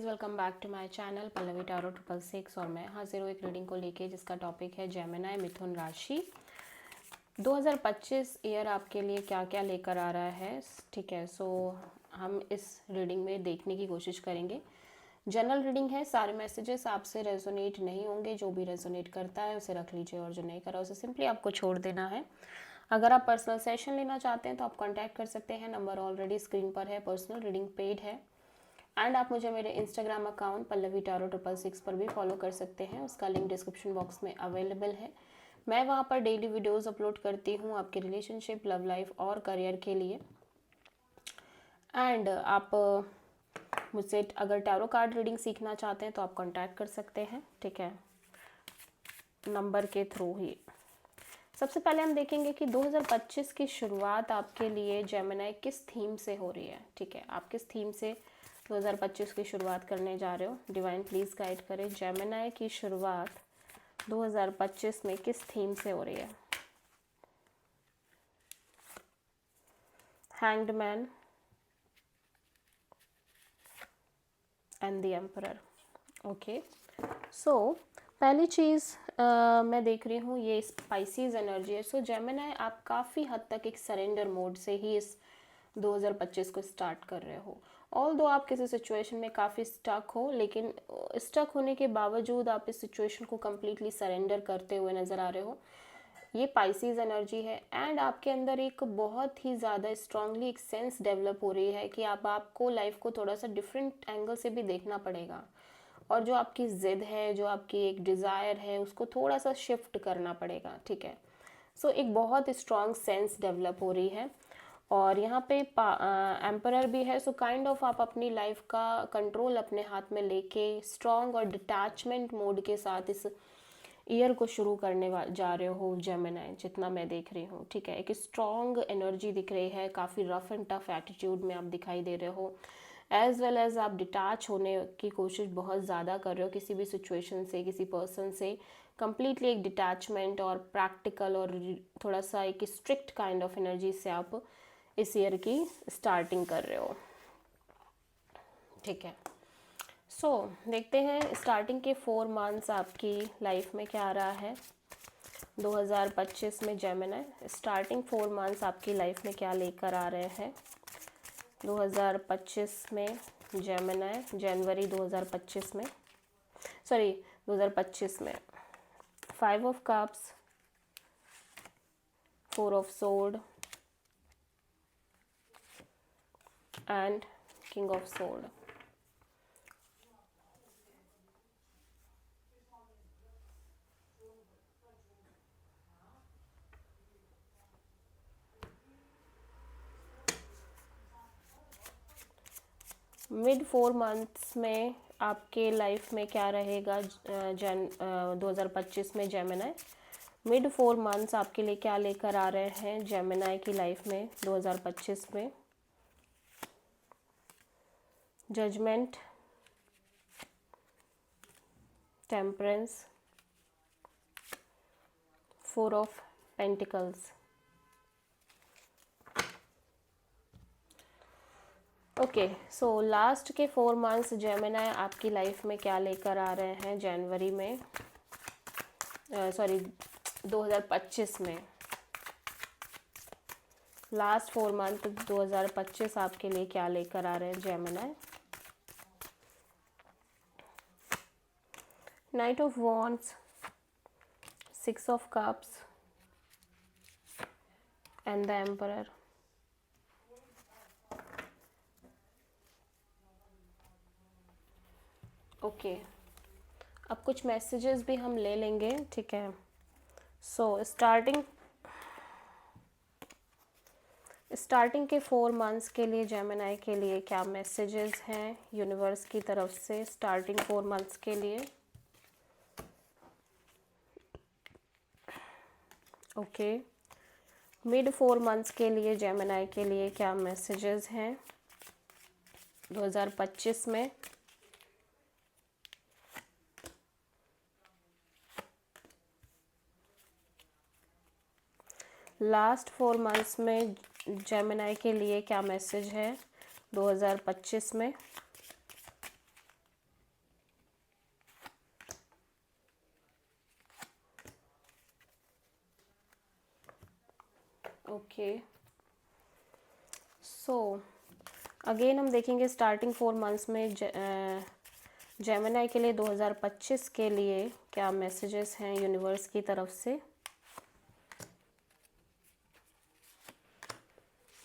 Welcome back to my channel Pallavi tarot 666 और मैं हाजिर हूँ एक रीडिंग को लेके जिसका टॉपिक है जेमिनी मिथुन राशि 2025 ईयर आपके लिए क्या क्या लेकर आ रहा है। ठीक है, सो हम इस रीडिंग में देखने की कोशिश करेंगे। जनरल रीडिंग है, सारे मैसेजेस आपसे रेजोनेट नहीं होंगे। जो भी रेजोनेट करता है उसे रख लीजिए और जो नहीं करा उसे सिंपली आपको छोड़ देना है। अगर आप पर्सनल सेशन लेना चाहते हैं तो आप कॉन्टैक्ट कर सकते हैं, नंबर ऑलरेडी स्क्रीन पर है। पर्सनल रीडिंग पेड है एंड आप मुझे मेरे इंस्टाग्राम अकाउंट पल्लवी टारो 666 पर भी फॉलो कर सकते हैं, उसका लिंक डिस्क्रिप्शन बॉक्स में अवेलेबल है। मैं वहाँ पर डेली वीडियोस अपलोड करती हूँ आपके रिलेशनशिप, लव लाइफ और करियर के लिए। एंड आप मुझसे अगर टैरो कार्ड रीडिंग सीखना चाहते हैं तो आप कांटेक्ट कर सकते हैं, ठीक है, नंबर के थ्रू ही। सबसे पहले हम देखेंगे कि 2025 की शुरुआत आपके लिए जेमिनी किस थीम से हो रही है। ठीक है, आप किस थीम से 2025 की शुरुआत करने जा रहे हो। डिवाइन प्लीज़ गाइड करें, जेमिनी की शुरुआत 2025 में किस थीम से हो रही है। Hanged man and the emperor. Okay, so पहली चीज़ मैं देख रही हूँ ये स्पाइसीज एनर्जी है। सो जेमिनी आप काफ़ी हद तक एक सरेंडर मोड से ही इस 2025 को स्टार्ट कर रहे हो। ऑल दो आप किसी सिचुएशन में काफ़ी स्टक हो, लेकिन स्टक होने के बावजूद आप इस सिचुएशन को कम्प्लीटली सरेंडर करते हुए नज़र आ रहे हो। ये पाइसीज एनर्जी है एंड आपके अंदर एक बहुत ही ज़्यादा स्ट्रांगली एक सेंस डेवलप हो रही है कि आपको लाइफ को थोड़ा सा डिफरेंट एंगल से भी देखना पड़ेगा और जो आपकी ज़िद है, जो आपकी एक डिज़ायर है, उसको थोड़ा सा शिफ्ट करना पड़ेगा। ठीक है, सो एक बहुत स्ट्रांग सेंस डेवलप हो रही है और यहाँ पे एम्परर भी है। सो काइंड ऑफ आप अपनी लाइफ का कंट्रोल अपने हाथ में लेके स्ट्रांग और डिटैचमेंट मोड के साथ इस ईयर को शुरू करने जा रहे हो जेमिनी, जितना मैं देख रही हूँ। ठीक है, एक स्ट्रांग एनर्जी दिख रही है, काफ़ी रफ एंड टफ एटीट्यूड में आप दिखाई दे रहे हो, एज वेल एज आप डिटैच होने की कोशिश बहुत ज़्यादा कर रहे हो किसी भी सिचुएशन से, किसी पर्सन से। कम्प्लीटली एक डिटैचमेंट और प्रैक्टिकल और थोड़ा सा एक स्ट्रिक्ट काइंड ऑफ एनर्जी से आप इस ईयर की स्टार्टिंग कर रहे हो। ठीक है, सो देखते हैं स्टार्टिंग के 4 मंथ्स आपकी लाइफ में क्या आ रहा है 2025 में। जेमिनी स्टार्टिंग 4 मंथ्स आपकी लाइफ में क्या लेकर आ रहे हैं 2025 में। जेमिनी जनवरी 2025 में, सॉरी 2025 में 5 of cups, 4 of sword and king of sword. Mid 4 months में आपके लाइफ में क्या रहेगा 2025 में जेमिनी। मिड 4 मंथ्स आपके लिए क्या लेकर आ रहे हैं जेमिनी की लाइफ में 2025 में। Judgement, temperance, 4 of pentacles. Okay, so last के 4 मंथ्स जेमिनी आपकी लाइफ में क्या लेकर आ रहे हैं जनवरी में, सॉरी 2025 में। लास्ट 4 मंथ 2025 आपके लिए क्या लेकर आ रहे हैं Gemini. Night of wands, 6 of cups and the emperor. Okay, अब कुछ मैसेजेस भी हम ले लेंगे। ठीक है, सो स्टार्टिंग के 4 मंथ्स के लिए जेमिनी के लिए क्या मैसेजेस हैं यूनिवर्स की तरफ से स्टार्टिंग 4 मंथ्स के लिए। ओके, मिड 4 मंथ्स के लिए जेमिनी के लिए क्या मैसेजेस हैं 2025 में। लास्ट 4 मंथ्स में जेमिनी के लिए क्या मैसेज है 2025 में। ओके, सो अगेन हम देखेंगे स्टार्टिंग 4 मंथ्स में जेमिनी के लिए 2025 के लिए क्या मैसेजेस हैं यूनिवर्स की तरफ से।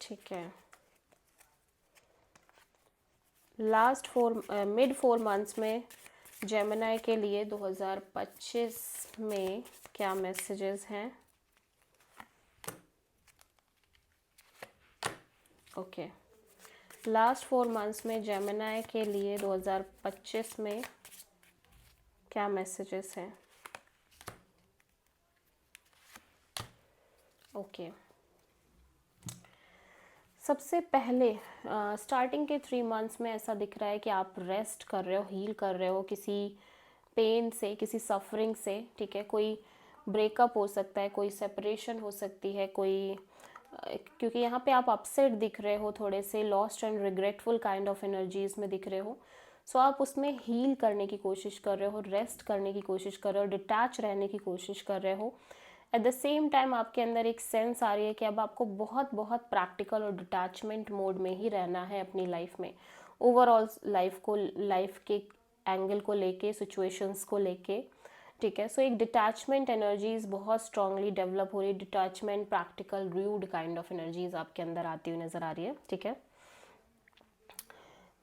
ठीक है, लास्ट मिड 4 मंथ्स में जेमिनी के लिए 2025 में क्या मैसेजेस हैं। ओके, लास्ट 4 मंथ्स में जेमिनी के लिए 2025 में क्या मैसेजेस हैं। ओके, सबसे पहले स्टार्टिंग के 3 मंथ्स में ऐसा दिख रहा है कि आप रेस्ट कर रहे हो, हील कर रहे हो किसी पेन से, किसी सफरिंग से। ठीक है, कोई ब्रेकअप हो सकता है, कोई सेपरेशन हो सकती है, कोई क्योंकि यहाँ पे आप अपसेट दिख रहे हो, थोड़े से lost and regretful kind of energies में दिख रहे हो। सो आप उसमें हील करने की कोशिश कर रहे हो, रेस्ट करने की कोशिश कर रहे हो, डिटैच रहने की कोशिश कर रहे हो। एट द सेम टाइम आपके अंदर एक सेंस आ रही है कि अब आपको बहुत बहुत प्रैक्टिकल और डिटैचमेंट मोड में ही रहना है अपनी लाइफ में, ओवरऑल लाइफ के एंगल को लेके, सिचुएशंस को लेके। ठीक है, सो एक डिटैचमेंट एनर्जीज बहुत स्ट्रांगली डेवलप हो रही है। Detachment, practical, rude kind of energies आपके अंदर आती हुई नज़र आ रही है। ठीक है,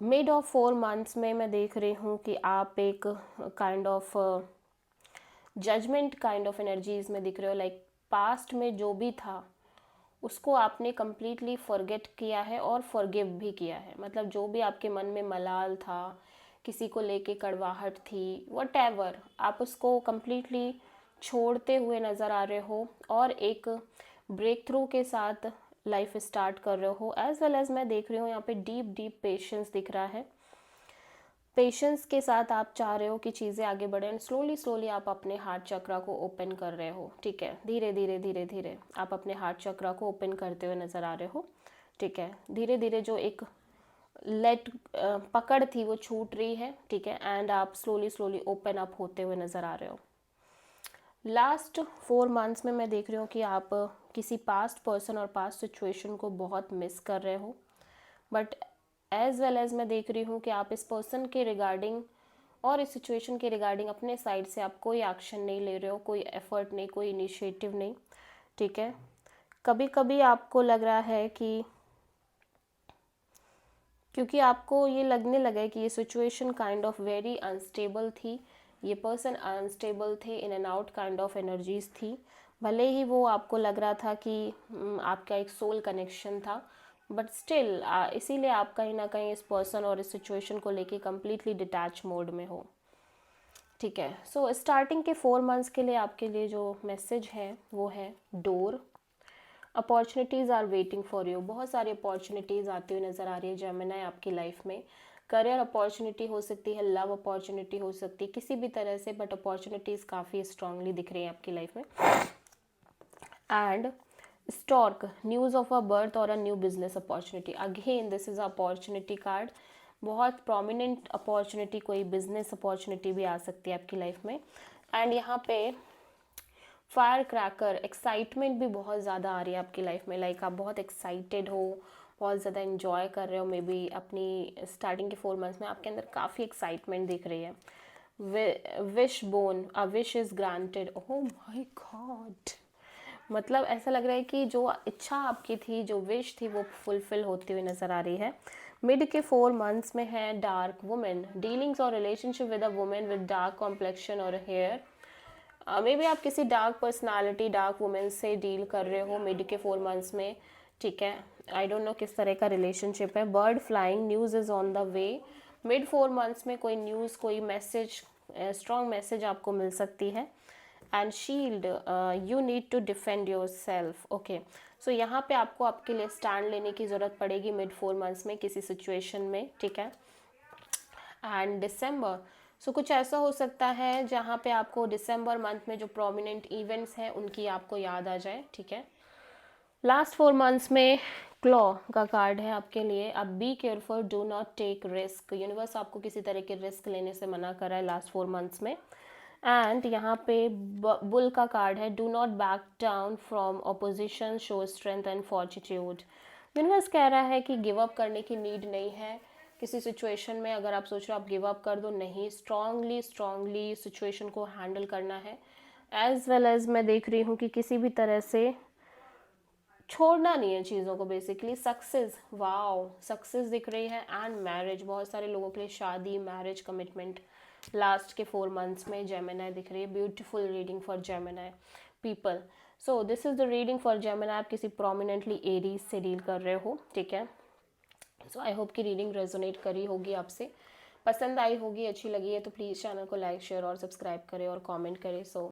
मिड ऑफ 4 मंथ्स में मैं देख रही हूँ कि आप एक kind of judgement kind of energies में दिख रहे हो। लाइक पास्ट में जो भी था उसको आपने कम्प्लीटली फॉरगेट किया है और फॉरगिव भी किया है। मतलब जो भी आपके मन में मलाल था, किसी को लेके कड़वाहट थी, वटएवर, आप उसको कम्प्लीटली छोड़ते हुए नज़र आ रहे हो और एक ब्रेक थ्रू के साथ लाइफ स्टार्ट कर रहे हो। एज वेल एज मैं देख रही हूँ यहाँ पे डीप डीप पेशेंस दिख रहा है। पेशेंस के साथ आप चाह रहे हो कि चीज़ें आगे बढ़ें एंड स्लोली स्लोली आप अपने हार्ट चक्रा को ओपन कर रहे हो। ठीक है, धीरे धीरे धीरे धीरे आप अपने हार्ट चक्रा को ओपन करते हुए नज़र आ रहे हो। ठीक है, धीरे धीरे जो एक पकड़ थी वो छूट रही है। ठीक है, एंड आप स्लोली स्लोली ओपन अप होते हुए नज़र आ रहे हो। लास्ट 4 मंथ्स में मैं देख रही हूँ कि आप किसी पास्ट पर्सन और पास्ट सिचुएशन को बहुत मिस कर रहे हो, बट एज वेल एज मैं देख रही हूँ कि आप इस पर्सन के रिगार्डिंग और इस सिचुएशन के रिगार्डिंग अपने साइड से आप कोई एक्शन नहीं ले रहे हो, कोई एफर्ट नहीं, कोई इनिशिएटिव नहीं। ठीक है, कभी कभी आपको लग रहा है कि क्योंकि आपको ये लगने लगा है कि ये situation kind of very unstable थी, ये पर्सन अनस्टेबल थे, in and out kind of energies थी। भले ही वो आपको लग रहा था कि आपका एक सोल कनेक्शन था, बट स्टिल इसीलिए आप कहीं ना कहीं इस पर्सन और इस सिचुएशन को लेके कम्प्लीटली डिटैच मोड में हो। ठीक है, सो स्टार्टिंग के 4 मंथ्स के लिए आपके लिए जो मैसेज है वो है door. Opportunities are waiting for you. बहुत सारी अपॉर्चुनिटीज़ आती हुई नज़र आ रही है जेमिनी आपकी लाइफ में। करियर अपॉर्चुनिटी हो सकती है, लव अपॉर्चुनिटी हो सकती है, किसी भी तरह से, बट अपॉर्चुनिटीज़ काफ़ी स्ट्रांगली दिख रही है आपकी लाइफ में। And stork, news of a birth और a new business opportunity. Again this is opportunity card. बहुत प्रोमिनेंट अपॉर्चुनिटी, कोई बिजनेस अपॉर्चुनिटी भी आ सकती है आपकी लाइफ में। एंड यहाँ पे फायर क्रैकर, एक्साइटमेंट भी बहुत ज़्यादा आ रही है आपकी लाइफ में। लाइक आप बहुत एक्साइटेड हो, बहुत ज़्यादा इन्जॉय कर रहे हो। मे बी अपनी स्टार्टिंग के 4 मंथ्स में आपके अंदर काफ़ी एक्साइटमेंट दिख रही है। Wish bone, a wish is granted. Oh my God, मतलब ऐसा लग रहा है कि जो इच्छा आपकी थी, जो विश थी, वो फुलफिल होती हुई नज़र आ रही है। मिड के 4 मंथ्स में है डार्क वुमेन, डीलिंग्स और relationship with a women with dark complexion और हेयर। मे बी आप किसी डार्क पर्सनालिटी, डार्क वुमेन से डील कर रहे हो मिड के 4 मंथ्स में। ठीक है, आई डोंट नो किस तरह का रिलेशनशिप है। Bird flying, news is on the way. Mid 4 months में कोई न्यूज़, कोई मैसेज, स्ट्रॉन्ग मैसेज आपको मिल सकती है। And shield, you need to defend yourself. Okay, so यहाँ पे आपको आपके लिए स्टैंड लेने की ज़रूरत पड़ेगी मिड 4 मंथ्स में किसी सिचुएशन में। ठीक है, एंड दिसंबर, सो कुछ ऐसा हो सकता है जहाँ पे आपको दिसंबर मंथ में जो प्रोमिनेंट इवेंट्स हैं उनकी आपको याद आ जाए। ठीक है, लास्ट 4 मंथ्स में क्लॉ का कार्ड है आपके लिए। अब be careful, do not take risk. Universe आपको किसी तरह के रिस्क लेने से मना कर रहा है लास्ट 4 मंथ्स में। एंड यहाँ पे बुल का कार्ड है, do not back down from opposition, show strength and fortitude. Universe कह रहा है कि गिव अप करने की नीड नहीं है किसी सिचुएशन में। अगर आप सोच रहे हो आप गिव अप कर दो, नहीं, स्ट्रांगली सिचुएशन को हैंडल करना है। एज वेल एज मैं देख रही हूँ कि किसी भी तरह से छोड़ना नहीं है चीज़ों को। बेसिकली सक्सेस, वाओ, सक्सेस दिख रही है एंड मैरिज। बहुत सारे लोगों के लिए शादी, मैरिज, कमिटमेंट लास्ट के 4 मंथ्स में जेमिनी दिख रही है। Beautiful reading for Gemini people. So this is the reading for Gemini. आप किसी प्रोमिनेंटली एरीज से डील कर रहे हो, ठीक है। सो आई होप कि रीडिंग रेजोनेट करी होगी आपसे, पसंद आई होगी, अच्छी लगी है तो प्लीज़ चैनल को लाइक, शेयर और सब्सक्राइब करें और कमेंट करें। सो